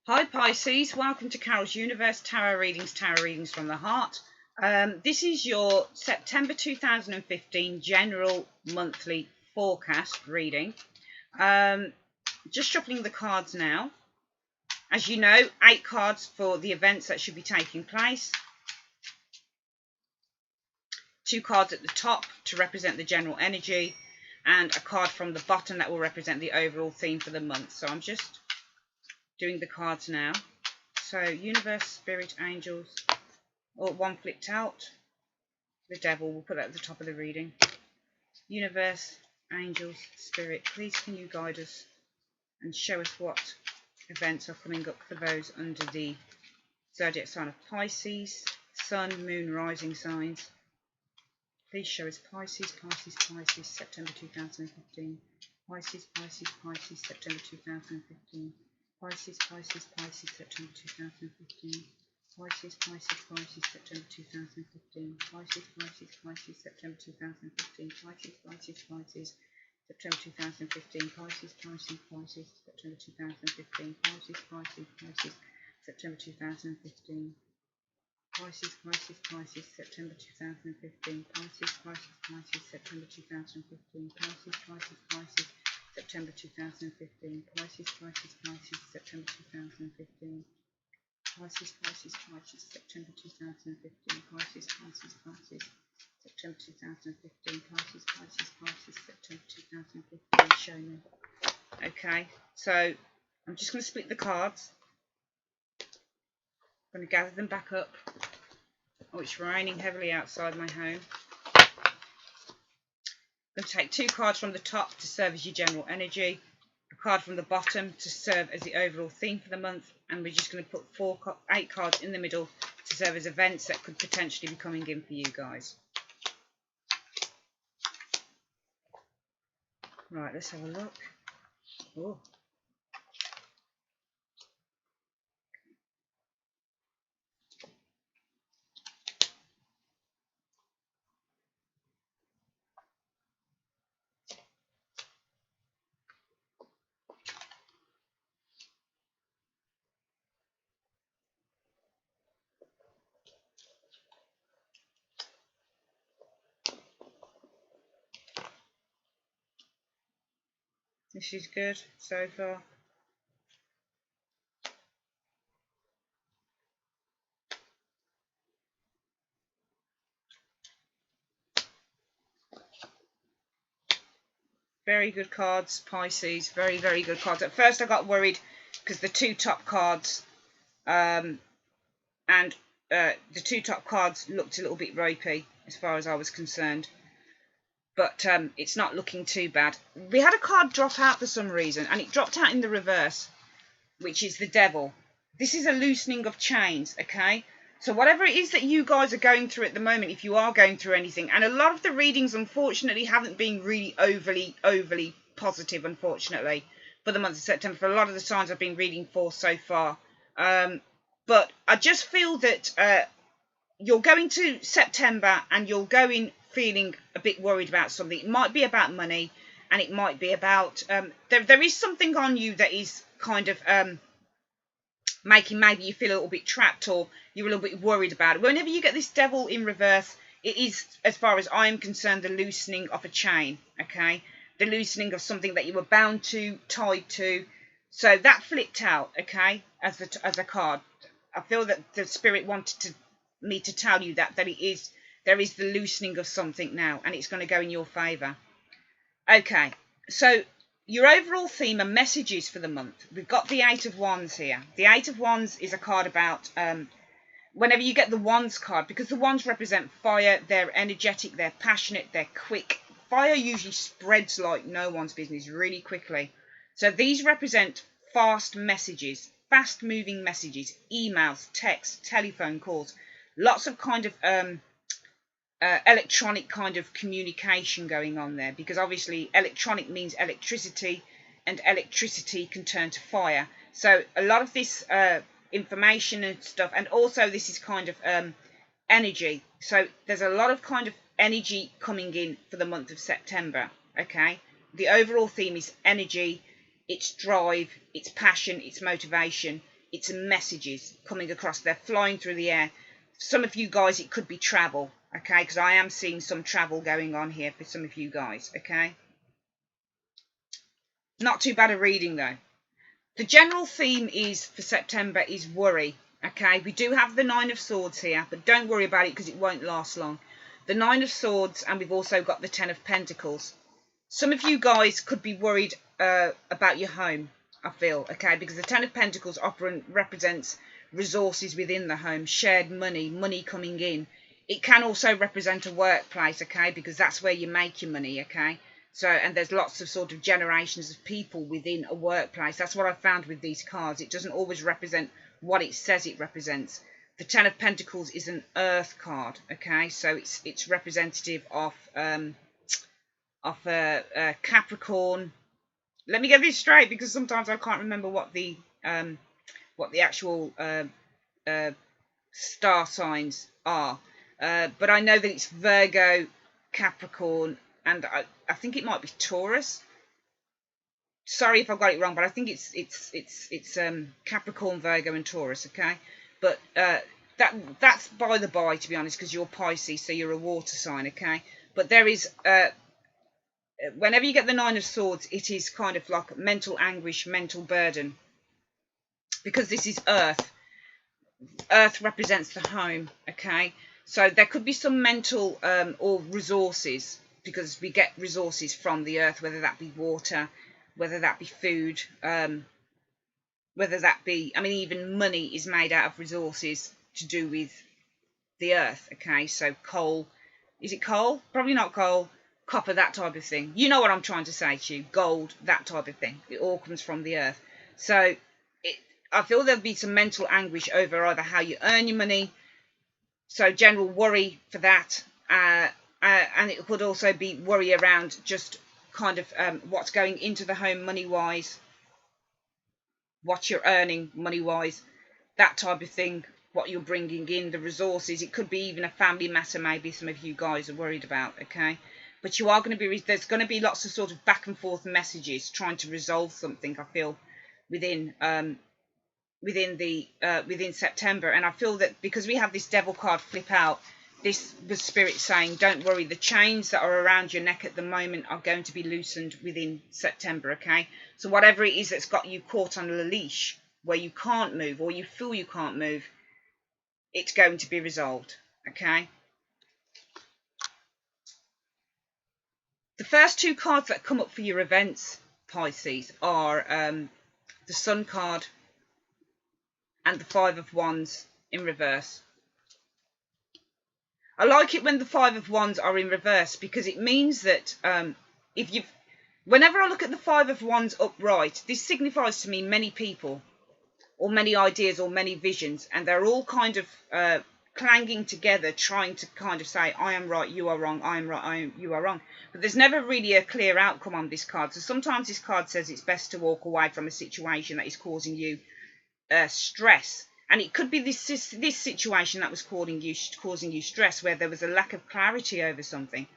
Hi Pisces, welcome to Carol's Universe Tarot Readings from the Heart. This is your September 2015 general monthly forecast reading. Just shuffling the cards now. As you know, 8 cards for the events that should be taking place. 2 cards at the top to represent the general energy, and a card from the bottom that will represent the overall theme for the month. So I'm just doing the cards now. So universe, spirit, angels, or one flipped out. The devil, we'll put that at the top of the reading. Universe, angels, spirit, please can you guide us and show us what events are coming up for those under the zodiac sign of Pisces, sun, moon, rising signs. Please show us Pisces, September 2015. Pisces, September 2015. Pisces, September 2015. Pisces, September 2015. Pisces, September 2015. Pisces, September 2015. Pisces, September 2015. Pisces, September 2015. Pisces, September 2015. Pisces, September 2015. Pisces, September 2015. Pisces, September 2015. Pisces, September 2015. Pisces, September 2015. Pisces, September 2015. Show me. Okay, so I'm just going to split the cards. I'm going to gather them back up. Oh, it's raining heavily outside my home. I'm going to take 2 cards from the top to serve as your general energy, a card from the bottom to serve as the overall theme for the month, and we're just going to put 8 cards in the middle to serve as events that could potentially be coming in for you guys. Right, let's have a look. Oh. This is good so far. Very good cards, Pisces. Very, very good cards. At first I got worried because the 2 top cards the 2 top cards looked a little bit ropey as far as I was concerned. But it's not looking too bad. We had a card drop out for some reason, and it dropped out in the reverse, which is the devil. This is a loosening of chains, okay? So whatever it is that you guys are going through at the moment, if you are going through anything, and a lot of the readings, unfortunately, haven't been really overly positive, unfortunately, for the month of September, for a lot of the signs I've been reading for so far. But I just feel that you're going to September and you're going feeling a bit worried about something. It might be about money, and it might be about there is something on you that is kind of making maybe you feel a little bit trapped, or you're a little bit worried about it. Whenever you get this devil in reverse, it is, as far as I'm concerned, the loosening of a chain, okay? The loosening of something that you were bound to, tied to. So that flipped out, okay, as a card. I feel that the spirit wanted me to tell you that there is the loosening of something now, and it's going to go in your favour. Okay, so your overall theme and messages for the month. We've got the 8 of Wands here. The 8 of Wands is a card about whenever you get the Wands card, because the Wands represent fire, they're energetic, they're passionate, they're quick. Fire usually spreads like no one's business really quickly. So these represent fast messages, fast moving messages, emails, texts, telephone calls, lots of kind of electronic kind of communication going on there, because obviously electronic means electricity, and electricity can turn to fire. So a lot of this information and stuff, and also this is kind of energy. So there's a lot of kind of energy coming in for the month of September, okay? The overall theme is energy, it's drive, it's passion, it's motivation. it's messages coming across. They're flying through the air. Some of you guys, it could be travel, okay? Because I am seeing some travel going on here for some of you guys, okay? Not too bad a reading, though. The general theme is for September is worry, okay? We do have the Nine of Swords here, but don't worry about it because it won't last long. The Nine of Swords, and we've also got the Ten of Pentacles. Some of you guys could be worried about your home, I feel, okay? Because the Ten of Pentacles represents resources within the home, shared money, money coming in. It can also represent a workplace, okay? Because that's where you make your money, okay? So, and there's lots of sort of generations of people within a workplace. That's what I found with these cards. It doesn't always represent what it says it represents. The Ten of Pentacles is an Earth card, okay? So it's representative of Capricorn. Let me get this straight because sometimes I can't remember what the actual star signs are. But I know that it's Virgo, Capricorn, and I think it might be Taurus. Sorry if I got it wrong, but I think it's Capricorn, Virgo, and Taurus. Okay, but that's by the by, to be honest, because you're Pisces, so you're a water sign. Okay, but there is whenever you get the Nine of Swords, it is kind of like mental anguish, mental burden, because this is Earth. Earth represents the home. Okay, so there could be some mental or resources, because we get resources from the earth, whether that be water, whether that be food, whether that be, I mean, even money is made out of resources to do with the earth, okay? So coal, is it coal? Probably not coal. Copper, that type of thing. You know what I'm trying to say to you. Gold, that type of thing. It all comes from the earth. So I feel there'll be some mental anguish over either how you earn your money, so general worry for that, and it could also be worry around just kind of what's going into the home money-wise, what you're earning money-wise, that type of thing, what you're bringing in, the resources. It could be even a family matter maybe some of you guys are worried about, okay? But you are going to be, there's going to be lots of sort of back and forth messages trying to resolve something, I feel, within September. And I feel that because we have this devil card flip out, this was Spirit saying, don't worry, the chains that are around your neck at the moment are going to be loosened within September, okay? So whatever it is that's got you caught on a leash where you can't move, or you feel you can't move, it's going to be resolved, okay? The first two cards that come up for your events, Pisces, are the Sun card and the Five of Wands in reverse. I like it when the Five of Wands are in reverse, because it means that whenever I look at the Five of Wands upright, this signifies to me many people, or many ideas, or many visions, and they're all kind of clanging together, trying to kind of say, I am right, you are wrong, I am right, you are wrong. But there's never really a clear outcome on this card. So sometimes this card says it's best to walk away from a situation that is causing you stress. And it could be this situation that was causing you stress, where there was a lack of clarity over something.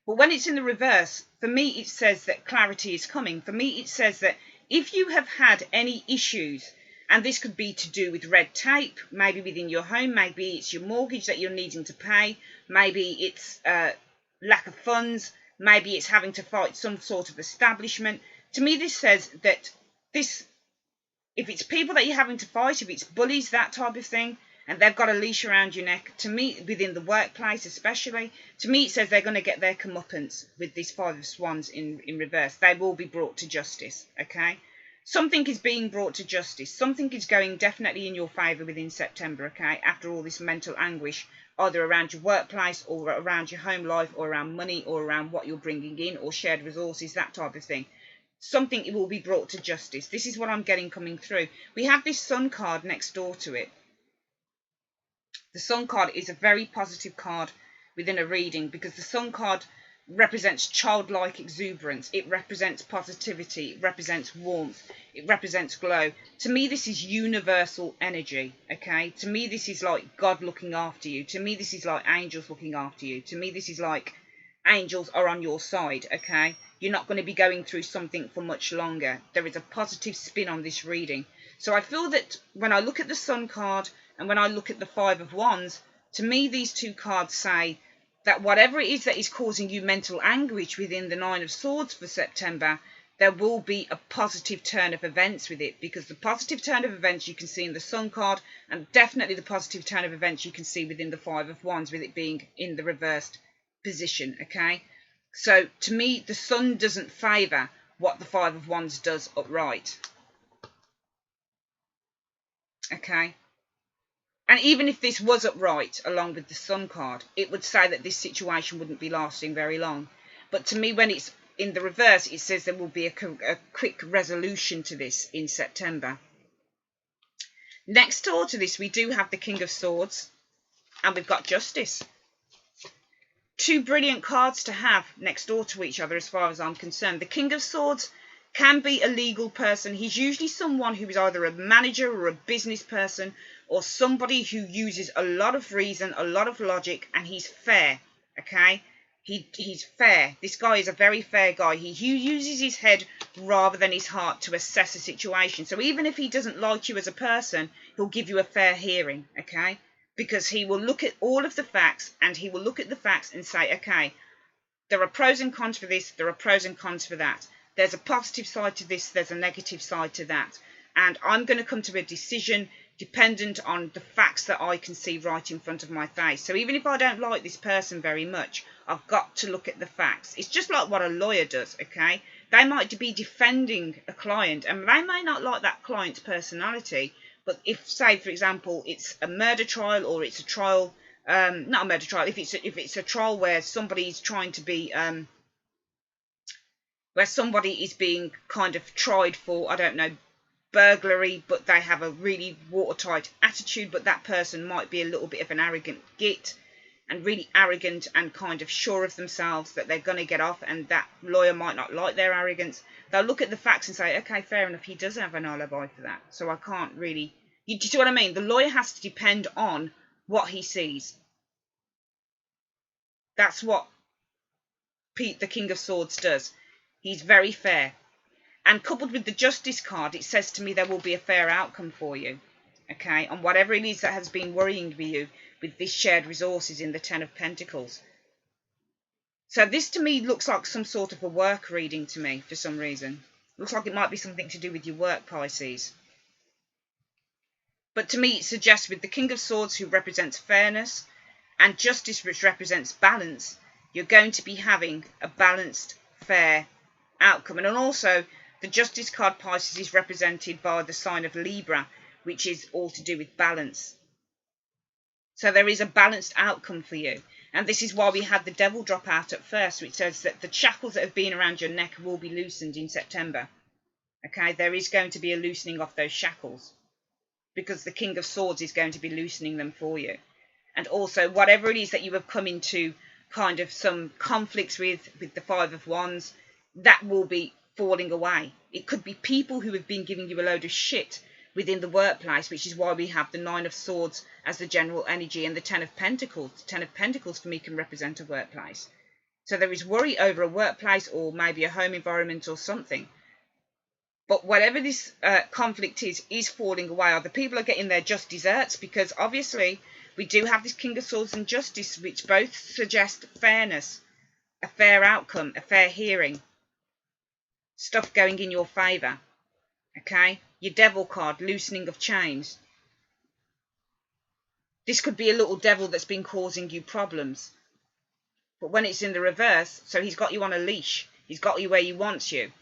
But when it's in the reverse, for me, it says that clarity is coming. For me, it says that if you have had any issues, and this could be to do with red tape, maybe within your home, maybe it's your mortgage that you're needing to pay, maybe it's lack of funds, maybe it's having to fight some sort of establishment. To me, this says that if it's people that you're having to fight, if it's bullies, that type of thing, and they've got a leash around your neck, to me, within the workplace especially, to me it says they're going to get their comeuppance with this Five of Wands in reverse. They will be brought to justice, okay? Something is being brought to justice. Something is going definitely in your favour within September, okay? After all this mental anguish, either around your workplace, or around your home life, or around money, or around what you're bringing in, or shared resources, that type of thing. Something will be brought to justice. This is what I'm getting coming through. We have this Sun card next door to it. The Sun card is a very positive card within a reading, because the Sun card represents childlike exuberance. It represents positivity. It represents warmth. It represents glow. To me, this is universal energy, okay? To me, this is like God looking after you. To me, this is like angels looking after you. To me, this is like angels are on your side, okay? You're not going to be going through something for much longer. There is a positive spin on this reading. So I feel that when I look at the Sun card and when I look at the Five of Wands, to me these two cards say that whatever it is that is causing you mental anguish within the Nine of Swords for September, there will be a positive turn of events with it, because the positive turn of events you can see in the Sun card, and definitely the positive turn of events you can see within the Five of Wands, with it being in the reversed position, okay? So to me, the Sun doesn't favour what the Five of Wands does upright, okay? And even if this was upright along with the Sun card, it would say that this situation wouldn't be lasting very long. But to me, when it's in the reverse, it says there will be a quick resolution to this in September. Next door to this, we do have the King of Swords, and we've got Justice. Two brilliant cards to have next door to each other as far as I'm concerned. The King of Swords can be a legal person. He's usually someone who is either a manager or a business person, or somebody who uses a lot of reason, a lot of logic, and he's fair, okay? He's fair. This guy is a very fair guy. He uses his head rather than his heart to assess a situation. So even if he doesn't like you as a person, he'll give you a fair hearing, okay? Because he will look at all of the facts, and he will look at the facts and say, okay, there are pros and cons for this, there are pros and cons for that. There's a positive side to this, there's a negative side to that. And I'm going to come to a decision dependent on the facts that I can see right in front of my face. So even if I don't like this person very much, I've got to look at the facts. It's just like what a lawyer does, okay? They might be defending a client, and they may not like that client's personality. But if, say, for example, it's a murder trial, or it's a trial, not a murder trial, if it's a trial where somebody's trying to be, where somebody is being kind of tried for, I don't know, burglary, but they have a really watertight attitude, but that person might be a little bit of an arrogant git, and really arrogant and kind of sure of themselves that they're going to get off, and that lawyer might not like their arrogance. They'll look at the facts and say, okay, fair enough, he does have an alibi for that, so I can't really... Do you see what I mean? The lawyer has to depend on what he sees. That's what the King of Swords does. He's very fair. And coupled with the Justice card, it says to me there will be a fair outcome for you, okay, on whatever it is that has been worrying you with this shared resources in the Ten of Pentacles. So this to me looks like some sort of a work reading to me for some reason. Looks like it might be something to do with your work, Pisces. But to me it suggests with the King of Swords, who represents fairness, and Justice, which represents balance, you're going to be having a balanced, fair outcome. And also, the Justice card, Pisces, is represented by the sign of Libra, which is all to do with balance. So there is a balanced outcome for you. And this is why we had the Devil drop out at first, which says that the shackles that have been around your neck will be loosened in September. Okay, there is going to be a loosening of those shackles, because the King of Swords is going to be loosening them for you. And also, whatever it is that you have come into kind of some conflicts with the Five of Wands, that will be falling away. It could be people who have been giving you a load of shit within the workplace, which is why we have the Nine of Swords as the general energy, and the Ten of Pentacles. The Ten of Pentacles for me can represent a workplace. So there is worry over a workplace, or maybe a home environment or something. But whatever this conflict is falling away. Other people are getting their just desserts, because obviously we do have this King of Swords and Justice, which both suggest fairness, a fair outcome, a fair hearing, stuff going in your favour. Okay, your Devil card, loosening of chains. This could be a little devil that's been causing you problems. But when it's in the reverse, so he's got you on a leash. He's got you where he wants you.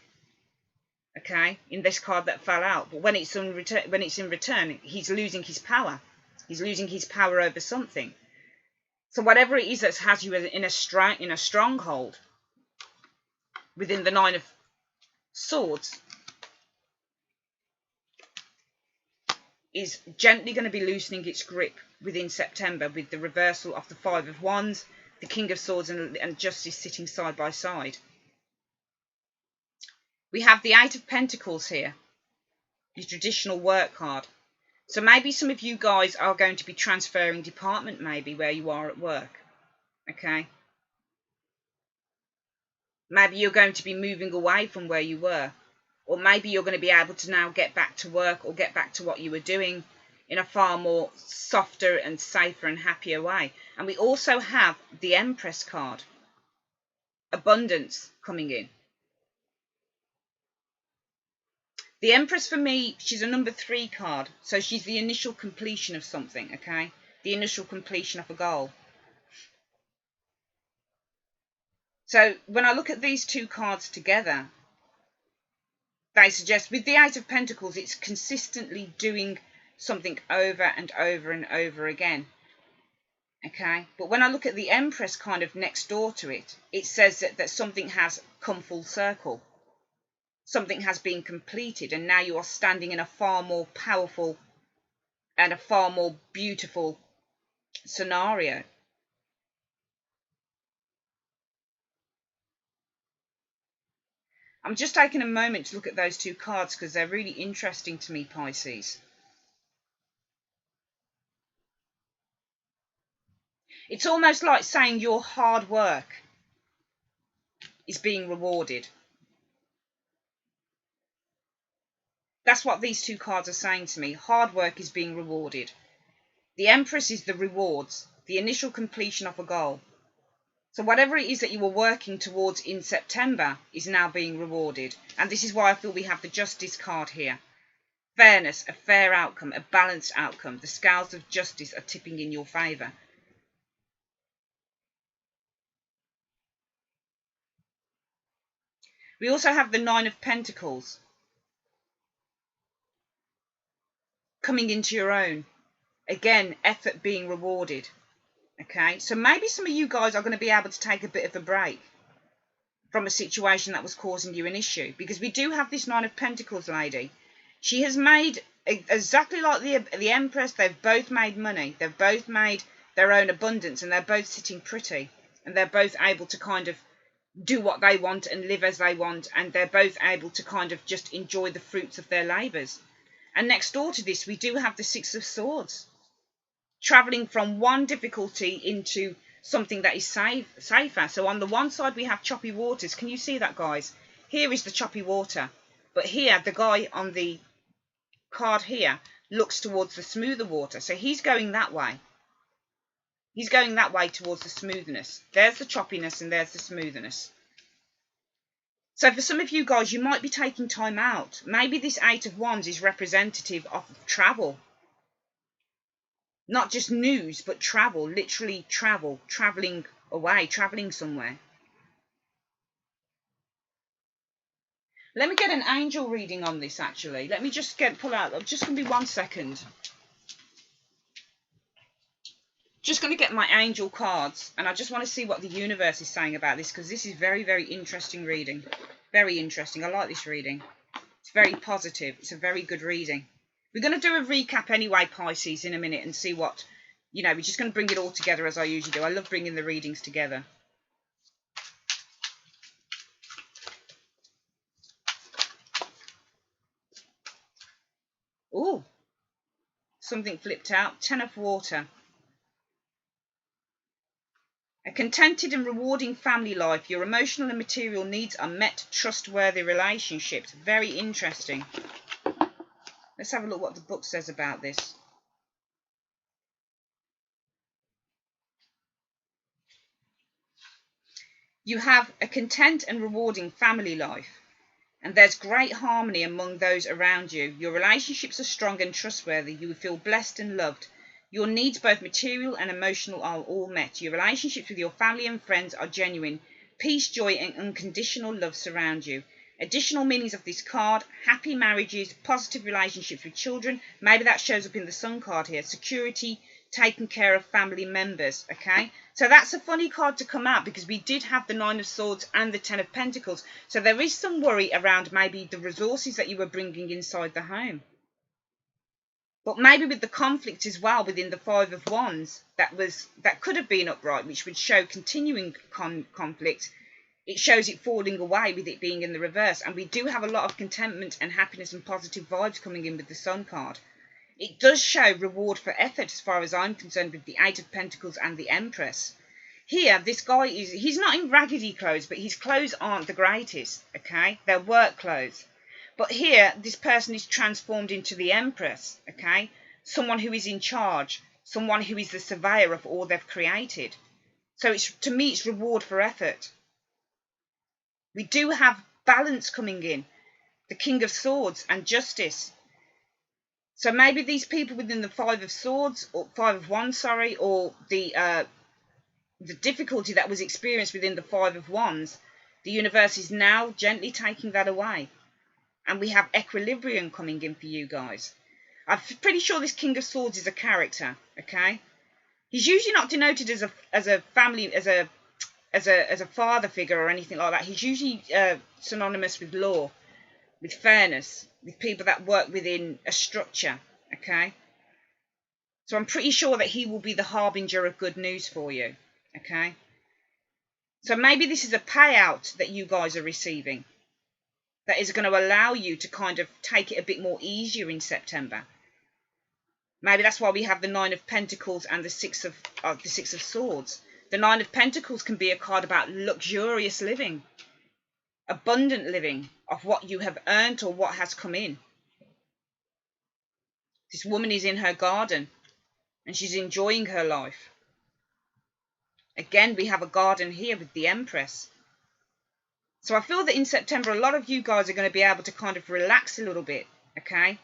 Okay, in this card that fell out. But when it's in return, he's losing his power. He's losing his power over something. So whatever it is that has you in a stronghold within the Nine of Swords is gently going to be loosening its grip within September, with the reversal of the Five of Wands, the King of Swords and Justice sitting side by side. We have the Eight of Pentacles here, the traditional work card. So maybe some of you guys are going to be transferring department, maybe, where you are at work. Okay? Maybe you're going to be moving away from where you were. or maybe you're going to be able to now get back to work or get back to what you were doing in a far more softer and safer and happier way. And we also have the Empress card, abundance coming in. The Empress, for me, she's a number 3 card, so she's the initial completion of something, okay? The initial completion of a goal. So when I look at these two cards together, they suggest with the Eight of Pentacles, it's consistently doing something over and over and over again. Okay, but when I look at the Empress kind of next door to it, it says that something has come full circle. Something has been completed, and now you are standing in a far more powerful and a far more beautiful scenario. I'm just taking a moment to look at those two cards because they're really interesting to me, Pisces. It's almost like saying your hard work is being rewarded. That's what these two cards are saying to me. Hard work is being rewarded. The Empress is the rewards, the initial completion of a goal. So whatever it is that you were working towards in September is now being rewarded. And this is why I feel we have the Justice card here. Fairness, a fair outcome, a balanced outcome. The scales of justice are tipping in your favour. We also have the Nine of Pentacles coming into your own. Again, effort being rewarded. Okay, so maybe some of you guys are going to be able to take a bit of a break from a situation that was causing you an issue. Because we do have this Nine of Pentacles lady. She has made, exactly like the Empress, they've both made money. They've both made their own abundance, and they're both sitting pretty. And they're both able to kind of do what they want and live as they want. And they're both able to kind of just enjoy the fruits of their labours. And next door to this, we do have the Six of Swords. Travelling from one difficulty into something that is safer. So on the one side we have choppy waters. Can you see that, guys? Here is the choppy water. But here, the guy on the card here looks towards the smoother water. So he's going that way. He's going that way towards the smoothness. There's the choppiness and there's the smoothness. So for some of you guys, you might be taking time out. Maybe this Eight of Wands is representative of travel. Not just news, but travel, literally travel, travelling away, travelling somewhere. Let me get an angel reading on this, actually. Let me just pull out, just going to be 1 second. Just going to get my angel cards, and I just want to see what the universe is saying about this, because this is very, very interesting reading. Very interesting. I like this reading. It's very positive. It's a very good reading. We're going to do a recap anyway, Pisces, in a minute and see what, we're just going to bring it all together as I usually do. I love bringing the readings together. Ooh, something flipped out. 10 of Water. A contented and rewarding family life. Your emotional and material needs are met. Trustworthy relationships. Very interesting. Let's have a look what the book says about this. You have a content and rewarding family life, and there's great harmony among those around you. Your relationships are strong and trustworthy. You will feel blessed and loved. Your needs, both material and emotional, are all met. Your relationships with your family and friends are genuine. Peace, joy, and unconditional love surround you. Additional meanings of this card: happy marriages, positive relationships with children. Maybe that shows up in the Sun card here. Security, taking care of family members. Okay, so that's a funny card to come out because we did have the Nine of Swords and the 10 of Pentacles. So there is some worry around maybe the resources that you were bringing inside the home. But maybe with the conflict as well within the Five of Wands, that could have been upright, which would show continuing conflict. It shows it falling away with it being in the reverse. And we do have a lot of contentment and happiness and positive vibes coming in with the Sun card. It does show reward for effort as far as I'm concerned with the Eight of Pentacles and the Empress. Here, this guy he's not in raggedy clothes, but his clothes aren't the greatest, okay? They're work clothes. But here, this person is transformed into the Empress, okay? Someone who is in charge, someone who is the surveyor of all they've created. So it's, to me, it's reward for effort. We do have balance coming in, the King of Swords and Justice. So maybe these people within the Five of Swords, or Five of Wands, sorry, or the difficulty that was experienced within the Five of Wands, the universe is now gently taking that away. And we have equilibrium coming in for you guys. I'm pretty sure this King of Swords is a character, okay? He's usually not denoted as a family, as a father figure or anything like that. He's usually synonymous with law, with fairness, with people that work within a structure, okay? So I'm pretty sure that he will be the harbinger of good news for you, okay? So maybe this is a payout that you guys are receiving that is going to allow you to kind of take it a bit more easier in September. Maybe that's why we have the Nine of Pentacles and the Six of Swords. The Nine of Pentacles can be a card about luxurious living, abundant living of what you have earned or what has come in. This woman is in her garden and she's enjoying her life. Again, we have a garden here with the Empress. So I feel that in September, a lot of you guys are going to be able to kind of relax a little bit, okay?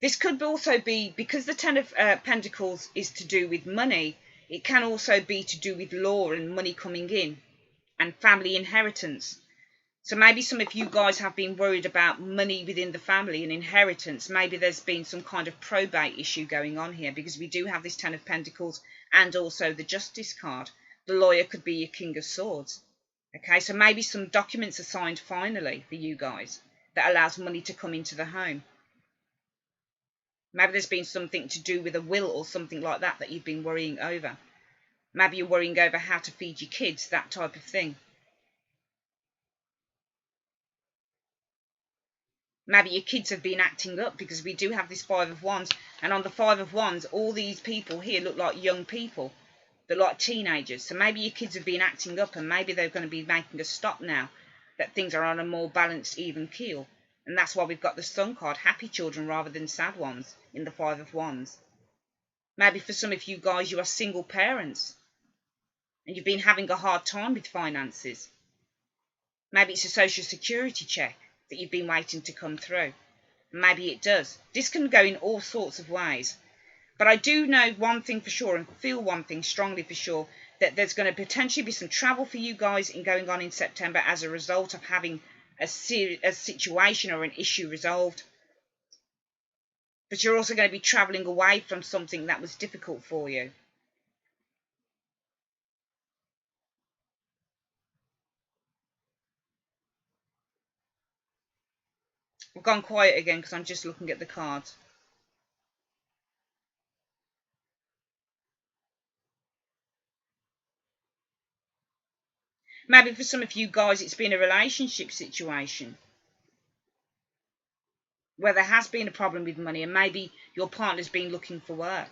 This could also be, because the Ten of Pentacles is to do with money, it can also be to do with law and money coming in and family inheritance. So maybe some of you guys have been worried about money within the family and inheritance. Maybe there's been some kind of probate issue going on here, because we do have this Ten of Pentacles and also the Justice card. The lawyer could be your King of Swords. Okay, so maybe some documents are signed finally for you guys that allows money to come into the home. Maybe there's been something to do with a will or something like that that you've been worrying over. Maybe you're worrying over how to feed your kids, that type of thing. Maybe your kids have been acting up, because we do have this Five of Wands. And on the Five of Wands, all these people here look like young people. They're like teenagers. So maybe your kids have been acting up, and maybe they're going to be making a stop now that things are on a more balanced, even keel. And that's why we've got the Sun card, happy children rather than sad ones, in the Five of Wands. Maybe for some of you guys, you are single parents and you've been having a hard time with finances. Maybe it's a social security check that you've been waiting to come through. Maybe it does. This can go in all sorts of ways. But I do know one thing for sure, and feel one thing strongly for sure, that there's going to potentially be some travel for you guys in going on in September as a result of having a situation or an issue resolved. But you're also going to be travelling away from something that was difficult for you. I've gone quiet again because I'm just looking at the cards. Maybe for some of you guys, it's been a relationship situation where there has been a problem with money, and maybe your partner's been looking for work.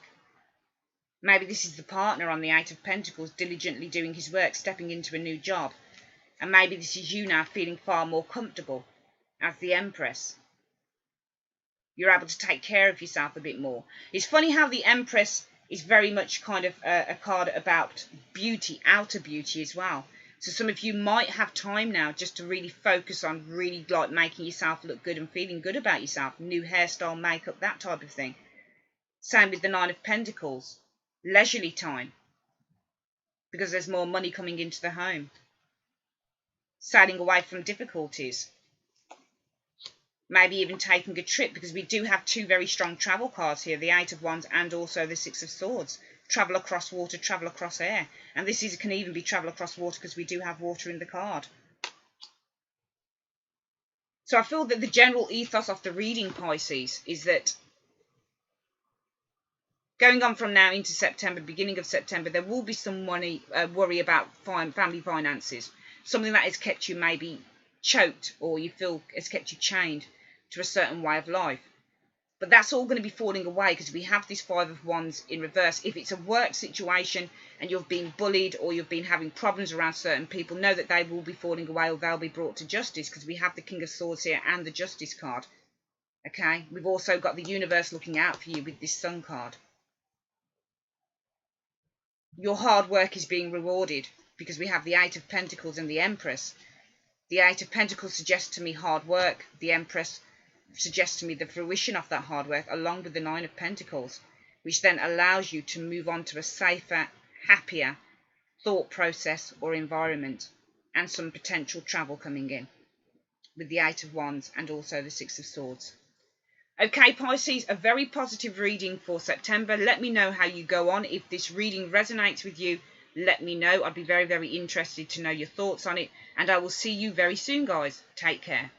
Maybe this is the partner on the Eight of Pentacles diligently doing his work, stepping into a new job. And maybe this is you now feeling far more comfortable as the Empress. You're able to take care of yourself a bit more. It's funny how the Empress is very much kind of a card about beauty, outer beauty as well. So some of you might have time now just to really focus on really like making yourself look good and feeling good about yourself. New hairstyle, makeup, that type of thing. Same with the Nine of Pentacles. Leisurely time. Because there's more money coming into the home. Sailing away from difficulties. Maybe even taking a trip, because we do have two very strong travel cards here. The Eight of Wands and also the Six of Swords. Travel across water, travel across air. And this can even be travel across water because we do have water in the card. So I feel that the general ethos of the reading, Pisces, is that going on from now into September, beginning of September, there will be some worry about family finances. Something that has kept you maybe choked, or you feel has kept you chained to a certain way of life. But that's all going to be falling away because we have this Five of Wands in reverse. If it's a work situation and you've been bullied or you've been having problems around certain people, know that they will be falling away or they'll be brought to justice, because we have the King of Swords here and the Justice card. Okay, we've also got the universe looking out for you with this Sun card. Your hard work is being rewarded because we have the Eight of Pentacles and the Empress. The Eight of Pentacles suggests to me hard work. The Empress suggests to me the fruition of that hard work, along with the Nine of Pentacles, which then allows you to move on to a safer, happier thought process or environment, and some potential travel coming in with the Eight of Wands and also the Six of Swords. Okay, Pisces, a very positive reading for September. Let me know how you go on. If this reading resonates with you, let me know. I'd be very, very interested to know your thoughts on it. And I will see you very soon, guys. Take care.